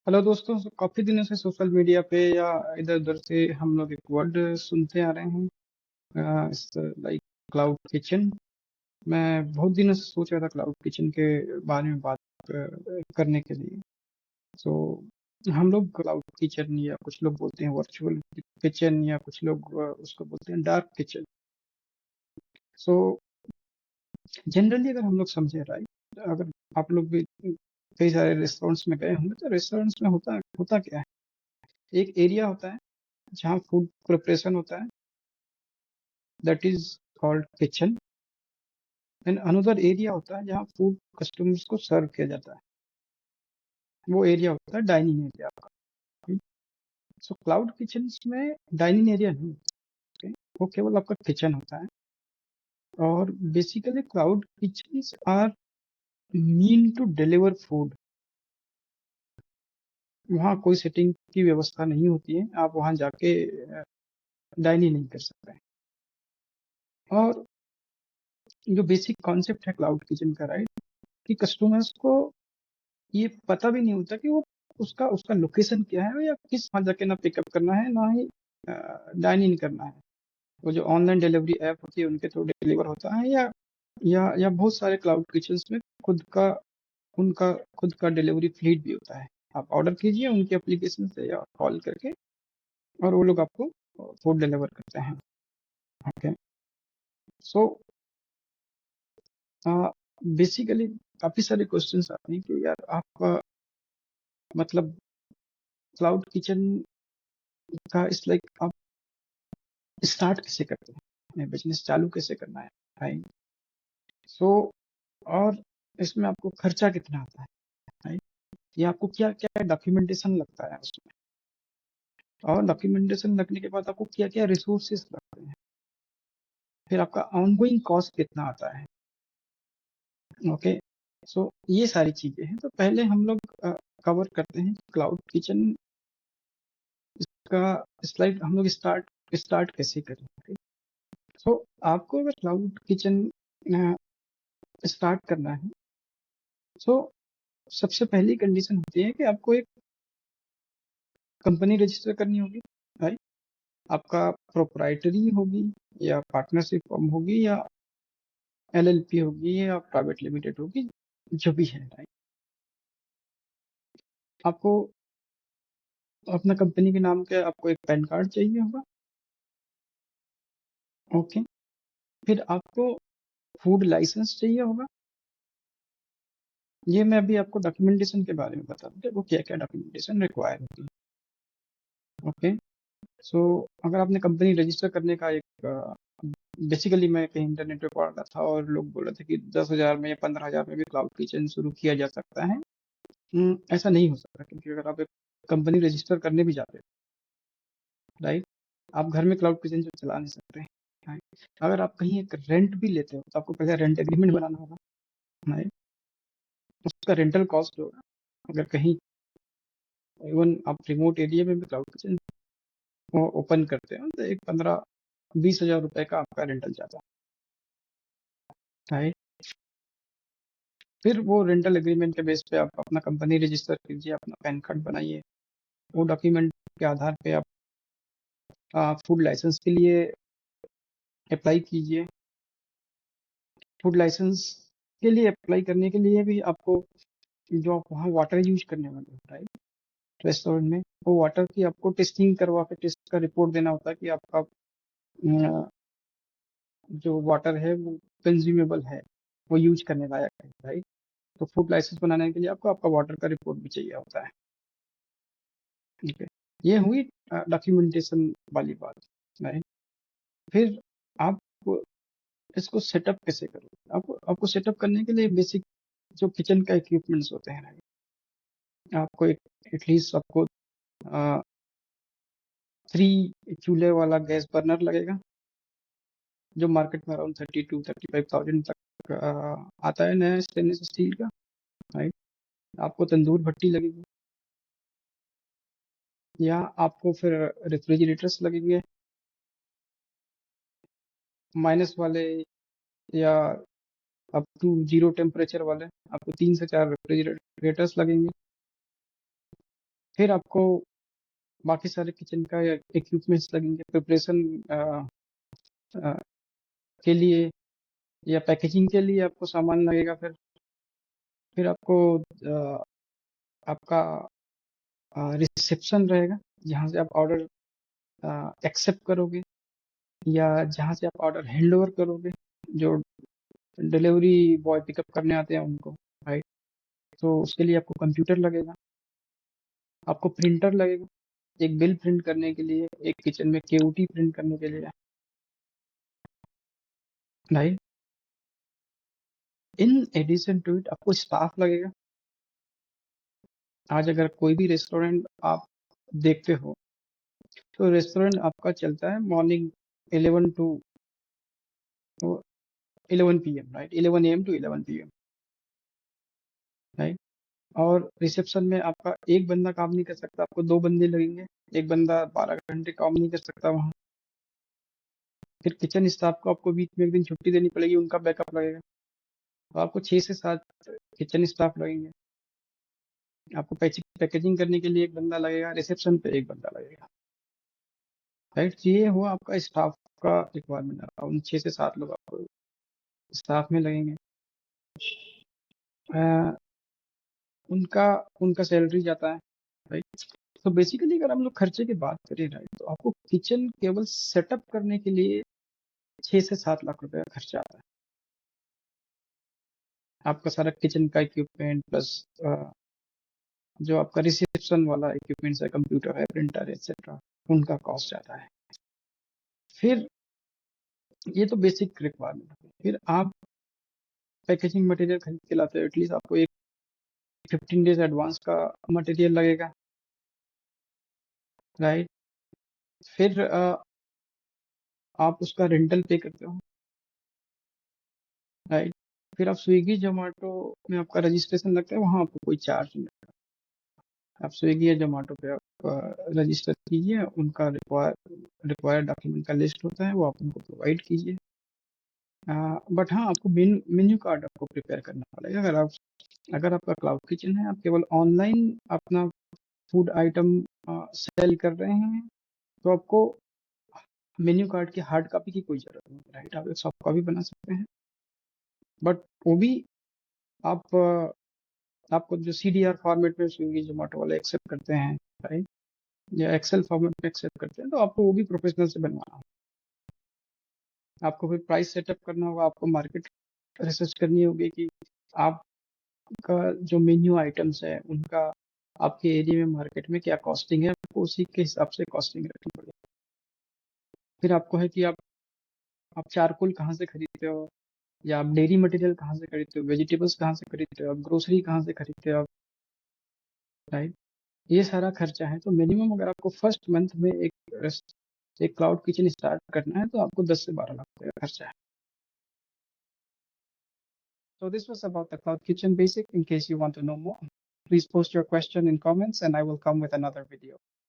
Hello दोस्तों, काफी दिनों से सोशल मीडिया पे या इधर उधर से हम लोग एक वर्ड सुनते आ रहे हैं, लाइक क्लाउड किचन। मैं बहुत दिनों से सोच रहा था क्लाउड किचन के बारे में बात करने के लिए। सो हम लोग क्लाउड किचन या कुछ लोग बोलते हैं वर्चुअल किचन या कुछ लोग उसको बोलते हैं डार्क किचन। सो जनरली अगर हम लोग समझे, राइट, अगर आप लोग भी कई सारे रेस्टोरेंट्स में गए होंगे तो रेस्टोरेंट्स में होता होता क्या है। एक एरिया होता है जहाँ फूड प्रिपरेशन होता है, that is called kitchen. And another area होता है जहाँ फूड कस्टमर्स को सर्व किया जाता है, वो एरिया होता है डाइनिंग एरिया का। सो क्लाउड किचन में डाइनिंग एरिया नहीं होता, वो केवल आपका किचन होता है। और basically cloud kitchen are mean to deliver food. वहाँ कोई सेटिंग की व्यवस्था नहीं होती है, आप वहाँ जाके डाइनिंग नहीं कर सकते हैं। और जो बेसिक कॉन्सेप्ट है क्लाउड किचन का, राइट, कि कस्टमर्स को ये पता भी नहीं होता कि वो उसका उसका लोकेशन क्या है या किस वहाँ जाके ना पिकअप करना है ना ही डाइन इन करना है। वो जो ऑनलाइन डिलीवरी ऐप होती है उनके थ्रू डिलीवर होता है, या बहुत सारे क्लाउड किचन्स में खुद का उनका खुद का डिलीवरी फ्लीट भी होता है। आप ऑर्डर कीजिए उनके एप्लीकेशन से या कॉल करके, और वो लोग आपको फूड डिलीवर करते हैं। ओके। सो बेसिकली काफी सारे क्वेश्चंस आते हैं कि यार आपका मतलब क्लाउड किचन का इस लाइक आप स्टार्ट कैसे करते हैं, बिजनेस चालू कैसे करना है, राइट। सो और इसमें आपको खर्चा कितना आता है, राइट, या आपको क्या क्या डॉक्यूमेंटेशन लगता है उसमें, और डॉक्यूमेंटेशन लगने के बाद आपको क्या क्या रिसोर्सेस लगते हैं, फिर आपका ऑनगोइंग कॉस्ट कितना आता है। ओके। सो ये सारी चीजें हैं, तो पहले हम लोग कवर करते हैं क्लाउड किचन का स्लाइड हम लोग स्टार्ट स्टार्ट कैसे करें। सो आपको अगर क्लाउड किचन स्टार्ट करना है, सो सबसे पहली कंडीशन होती है कि आपको एक कंपनी रजिस्टर करनी होगी, राइट। आपका प्रोप्राइटरी होगी या पार्टनरशिप फॉर्म होगी या एलएलपी होगी या प्राइवेट लिमिटेड होगी, जो भी है, राइट। आपको अपना कंपनी के नाम के आपको एक पैन कार्ड चाहिए होगा। ओके। फिर आपको फूड लाइसेंस चाहिए होगा। ये मैं अभी आपको डॉक्यूमेंटेशन के बारे में बता दूं कि वो क्या क्या डॉक्यूमेंटेशन रिक्वायर होती है। ओके। सो अगर आपने कंपनी रजिस्टर करने का एक बेसिकली मैं कहीं इंटरनेट पे पढ़ रहा था और लोग बोल रहे थे कि 10,000 में या 15,000 में भी क्लाउड किचन शुरू किया जा सकता है। ऐसा नहीं हो सकता, क्योंकि अगर आप एक कंपनी रजिस्टर करने भी जाते हैं, राइट, आप घर में क्लाउड किचन चला नहीं सकते हैं, राइट। अगर आप कहीं एक रेंट भी लेते हो तो आपको पहले रेंट एग्रीमेंट बनाना होगा, राइट। उसका रेंटल कॉस्ट होगा। अगर कहीं इवन आप रिमोट एरिया में भी क्लाउड किचन ओपन करते हो तो एक 15-20 हजार रुपए का आपका रेंटल जाता है, राइट। फिर वो रेंटल एग्रीमेंट के बेस पे आप अपना कंपनी रजिस्टर कीजिए, अपना पैन कार्ड बनाइए। वो डॉक्यूमेंट के आधार पे आप फूड लाइसेंस के लिए अप्लाई कीजिए। फूड लाइसेंस के लिए अप्लाई करने के लिए भी आपको जो आप वहाँ वाटर यूज करने वाले हो, राइट, रेस्टोरेंट में, वो वाटर की आपको टेस्टिंग करवा के टेस्ट का रिपोर्ट देना होता है कि आपका जो वाटर है वो कंज्यूमेबल है, वो यूज करने लायक है, राइट। तो फूड लाइसेंस बनाने के लिए आपको आपका वाटर का रिपोर्ट भी चाहिए होता है। ठीक है। ये हुई डॉक्यूमेंटेशन वाली बात, राइट। फिर आप इसको सेटअप कैसे करोगे। आपको आपको सेटअप करने के लिए बेसिक जो किचन का इक्विपमेंट्स होते हैं, राइट, आपको एक एटलीस्ट आपको 3 चूल्हे वाला गैस बर्नर लगेगा, जो मार्केट में अराउंड 32-35,000 तक आता है, नया स्टेनलेस स्टील का, राइट। आपको तंदूर भट्टी लगेगी, या आपको फिर रेफ्रिजरेटर्स लगेंगे माइनस वाले, या अप टू 0 टेम्परेचर वाले। आपको 3 से 4 रेफ्रिजरेटर्स लगेंगे। फिर आपको बाकी सारे किचन का इक्विपमेंट्स लगेंगे प्रिपरेशन के लिए या पैकेजिंग के लिए आपको सामान लगेगा। फिर आपको आपका रिसेप्शन रहेगा जहाँ से आप ऑर्डर एक्सेप्ट करोगे या जहाँ से आप ऑर्डर हैंड ओवर करोगे, जो डिलीवरी बॉय पिकअप करने आते हैं उनको, राइट। तो उसके लिए आपको कंप्यूटर लगेगा, आपको प्रिंटर लगेगा एक बिल प्रिंट करने के लिए, एक किचन में केओटी प्रिंट करने के लिए, right. In addition to it आपको स्टाफ लगेगा। आज अगर कोई भी रेस्टोरेंट आप देखते हो तो रेस्टोरेंट आपका चलता है morning 11 to 11 PM, right, 11 AM to 11 PM, right. और रिसेप्शन में आपका एक बंदा काम नहीं कर सकता, आपको 2 बंदे लगेंगे, एक बंदा 12 घंटे काम नहीं कर सकता वहाँ। फिर किचन स्टाफ को आपको बीच में एक दिन छुट्टी देनी पड़ेगी, उनका बैकअप लगेगा। तो आपको 6 से 7 किचन स्टाफ लगेंगे। आपको पैकेजिंग करने के लिए एक बंदा लगेगा, रिसेप्शन पे एक बंदा लगेगा, राइट। ये हुआ आपका स्टाफ का रिक्वायरमेंट, अराउंड 6 से 7 लोग आपको स्टाफ में लगेंगे। उनका उनका सैलरी जाता है, राइट। तो बेसिकली अगर हम लोग खर्चे की बात करें, राइट, तो आपको किचन केवल सेटअप करने के लिए 6 से 7 लाख रुपए का खर्चा आता है। आपका सारा किचन का इक्विपमेंट प्लस जो आपका रिसेप्शन वाला इक्विपमेंट्स है, कंप्यूटर है, प्रिंटर एक्सेट्रा, उनका कॉस्ट जाता है। फिर ये तो बेसिक रिक्वायरमेंट है। फिर आप पैकेजिंग मटेरियल खरीद के लाते हो, एटलीस्ट आपको एक 15 डेज एडवांस का मटेरियल लगेगा, राइट। फिर आप उसका रेंटल पे करते हो, राइट। फिर आप स्विगी जोमेटो में आपका रजिस्ट्रेशन लगता है, वहाँ आपको कोई चार्ज नहीं लगता। आप स्विगी या जोमेटो पे आप रजिस्टर कीजिए, उनका रिक्वायर्ड डॉक्यूमेंट का लिस्ट होता है, वो आप उनको प्रोवाइड कीजिए। बट हाँ, आपको मेन्यू कार्ड आपको प्रिपेयर करना पड़ेगा। अगर आपका क्लाउड किचन है, आप केवल ऑनलाइन अपना फूड आइटम सेल कर रहे हैं, तो आपको मेन्यू कार्ड की हार्ड कॉपी की कोई जरूरत नहीं, राइट। आप एक सॉफ्ट कॉपी बना सकते हैं, बट वो भी आप आपको जो CDR फॉर्मेट में स्विगी जोमेटो वाले एक्सेप्ट करते हैं, राइट, या एक्सेल फॉर्मेट में एक्सेप्ट करते हैं, तो आपको वो भी प्रोफेशनल से बनवाना होगा। आपको फिर प्राइस सेटअप करना होगा, आपको मार्केट रिसर्च करनी होगी कि आपका जो मेन्यू आइटम्स है उनका आपके एरिया में मार्केट में क्या कॉस्टिंग है, आपको उसी के हिसाब से कॉस्टिंग रखनी पड़ेगी। फिर आपको है कि आप चारकोल कहाँ से खरीदते हो, या आप डेयरी मटेरियल कहाँ से खरीदते हो, वेजिटेबल्स कहाँ से खरीदते हो, आप ग्रोसरी कहाँ से खरीदते हो आप, राइट। ये सारा खर्चा है। तो मिनिमम अगर आपको फर्स्ट मंथ में एक क्लाउड किचन स्टार्ट करना है तो आपको 10 से 12 लाख रुपए का खर्चा है। So this was about the cloud kitchen basic. In case you want to know more, please post your question in comments and I will come with another video.